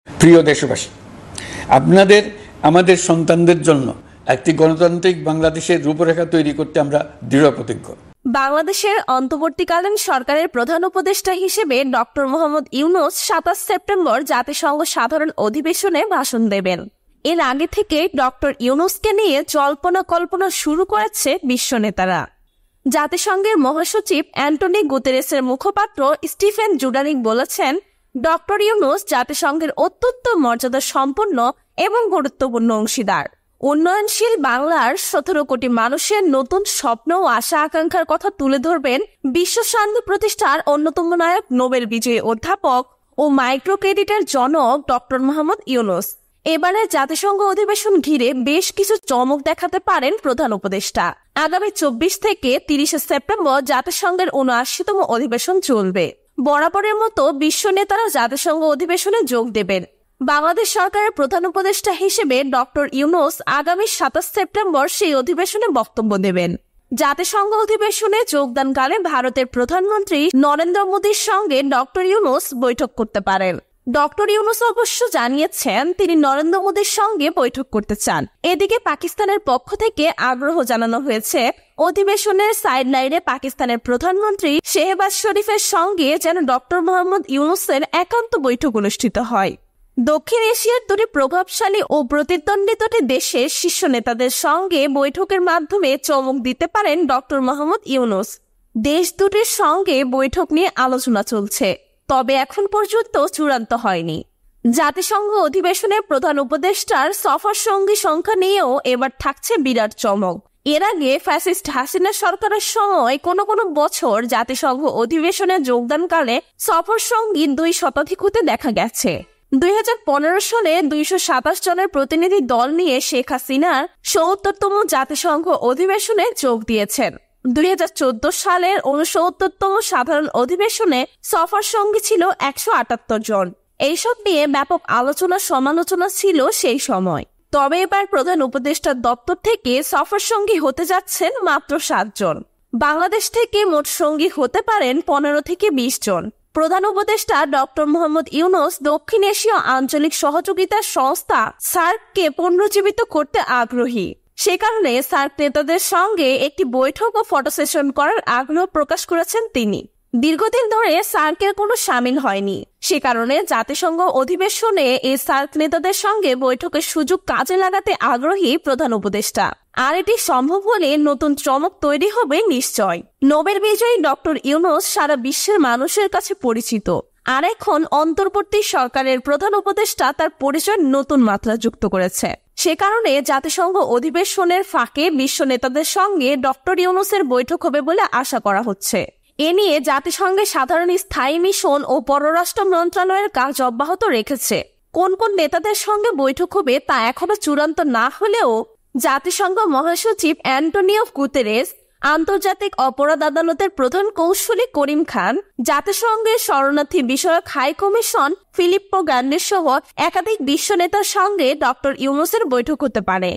প্রিয় দেশবাসী, আপনাদের আমাদের সন্তানদের জন্য একটি গণতান্ত্রিক বাংলাদেশের রূপরেখা তৈরি করতে আমরা দৃঢ় প্রতিজ্ঞ। বাংলাদেশের অন্তর্বর্তীকালীন সরকারের প্রধান উপদেষ্টা হিসেবে ডক্টর মোহাম্মদ ইউনূস ২৭ সেপ্টেম্বর জাতিসংঘ সাধারণ অধিবেশনে ভাষণ দেবেন। এর আগে থেকে ডক্টর ইউনূসকে নিয়ে জল্পনা কল্পনা শুরু করেছে বিশ্ব নেতারা। জাতিসংঘের মহাসচিব অ্যান্টনি গুতেরেসের মুখপাত্র স্টিফেন জুডানিক বলেছেন, ডক্টর ইউনূস জাতিসংঘের অত্যন্ত মর্যাদা সম্পন্ন এবং গুরুত্বপূর্ণ অংশীদার। উন্নয়নশীল বাংলার ১৭ কোটি মানুষের নতুন স্বপ্ন ও আশা আকাঙ্ক্ষার কথা তুলে ধরবেন বিশ্ব শান্তি প্রতিষ্ঠার অন্যতম নায়ক, নোবেল বিজয়ী অধ্যাপক ও মাইক্রো ক্রেডিটের জনক ডক্টর মোহাম্মদ ইউনূস। এবারে জাতিসংঘ অধিবেশন ঘিরে বেশ কিছু চমক দেখাতে পারেন প্রধান উপদেষ্টা। আগামী ২৪ থেকে ৩০ সেপ্টেম্বর জাতিসংঘের ৭৯তম অধিবেশন চলবে। বরাবরের মতো বিশ্ব নেতারা জাতিসংঘ অধিবেশনে যোগ দেবেন। বাংলাদেশ সরকারের প্রধান উপদেষ্টা হিসেবে ডক্টর ইউনূস আগামী ২৭ সেপ্টেম্বর সেই অধিবেশনে বক্তব্য দেবেন। জাতিসংঘ অধিবেশনে যোগদানকালে ভারতের প্রধানমন্ত্রী নরেন্দ্র মোদীর সঙ্গে ডক্টর ইউনূস বৈঠক করতে পারেন। ডক্টর ইউনূস অবশ্য জানিয়েছেন তিনি নরেন্দ্র মোদীর সঙ্গে বৈঠক করতে চান। এদিকে পাকিস্তানের পক্ষ থেকে আগ্রহ জানানো হয়েছে অধিবেশনের সাইডলাইনে পাকিস্তানের প্রধানমন্ত্রী শেহবাজ শরীফের সঙ্গে যেন ডক্টর মোহাম্মদ ইউনূসের একান্ত বৈঠক অনুষ্ঠিত হয়। দক্ষিণ এশিয়ার দুটি প্রভাবশালী ও প্রতিদ্বন্দ্বিতা দেশের শীর্ষ নেতাদের সঙ্গে বৈঠকের মাধ্যমে চমক দিতে পারেন ডক্টর মোহাম্মদ ইউনূস। দেশ দুটির সঙ্গে বৈঠক নিয়ে আলোচনা চলছে, তবে এখন পর্যন্ত চূড়ান্ত হয়নি। জাতিসংঘ অধিবেশনে প্রধান উপদেষ্টার সফর সঙ্গী সংখ্যা নিয়েও এবার থাকছে বিরাট চমক। এর আগে ফ্যাসিস্ট হাসিনা সরকারের সময় কোনো বছর জাতিসংঘ অধিবেশনে যোগদানকালে সফর সঙ্গী ২ শতাধিক হতে দেখা গেছে। ২০১৫ সালে ২২৭ জনের প্রতিনিধি দল নিয়ে শেখ হাসিনার ৭০তম জাতিসংঘ অধিবেশনে যোগ দিয়েছেন। ২০১৪ সালের ৬৯তম সাধারণ অধিবেশনে সফর সঙ্গী ছিল ১৭৮ জন। এইসব নিয়ে ব্যাপক আলোচনা সমালোচনা ছিল সেই সময়। তবে এবার প্রধান উপদেষ্টার দপ্তর থেকে সফর সঙ্গী হতে যাচ্ছেন মাত্র ৭ জন। বাংলাদেশ থেকে মোট সঙ্গী হতে পারেন ১৫ থেকে ২০ জন। প্রধান উপদেষ্টা ডক্টর মোহাম্মদ ইউনূস দক্ষিণ এশীয় আঞ্চলিক সহযোগিতা সংস্থা সার্ককে পুনরুজ্জীবিত করতে আগ্রহী। সে কারণে সার্ক নেতাদের সঙ্গে একটি বৈঠক ও ফটো সেশন করার আগ্রহ প্রকাশ করেছেন তিনি। দীর্ঘদিন ধরে সার্কের কোনো সামিল হয়নি, সে কারণে জাতিসংঘ অধিবেশনে এই সার্ক নেতাদের সঙ্গে বৈঠকের সুযোগ কাজে লাগাতে আগ্রহী প্রধান উপদেষ্টা। আর এটি সম্ভব হলে নতুন চমক তৈরি হবে নিশ্চয়। নোবেল বিজয়ী ডক্টর ইউনূস সারা বিশ্বের মানুষের কাছে পরিচিত, আর এখন অন্তর্বর্তী সরকারের প্রধান উপদেষ্টা তার পরিচয় নতুন মাত্রা যুক্ত করেছে। সে কারণে জাতিসংঘ অধিবেশনের ফাঁকে বিশ্ব নেতাদের সঙ্গে ডক্টর ইউনূসের বৈঠক হবে বলে আশা করা হচ্ছে। এ নিয়ে জাতিসংঘের সাধারণ স্থায়ী মিশন ও পররাষ্ট্র মন্ত্রণালয়ের কাজ অব্যাহত রেখেছে। কোন নেতাদের সঙ্গে বৈঠক হবে তা এখনো চূড়ান্ত না হলেও জাতিসংঘ মহাসচিব অ্যান্টনিও গুতেরেস, আন্তর্জাতিক অপরাধ আদালতের প্রধান কৌঁসুলি করিম খান, জাতিসংঘের শরণার্থী বিষয়ক হাই কমিশন ফিলিপ্পো গ্র্যান্ডি সহ একাধিক বিশ্ব নেতার সঙ্গে ডক্টর ইউনূসের বৈঠক হতে পারে।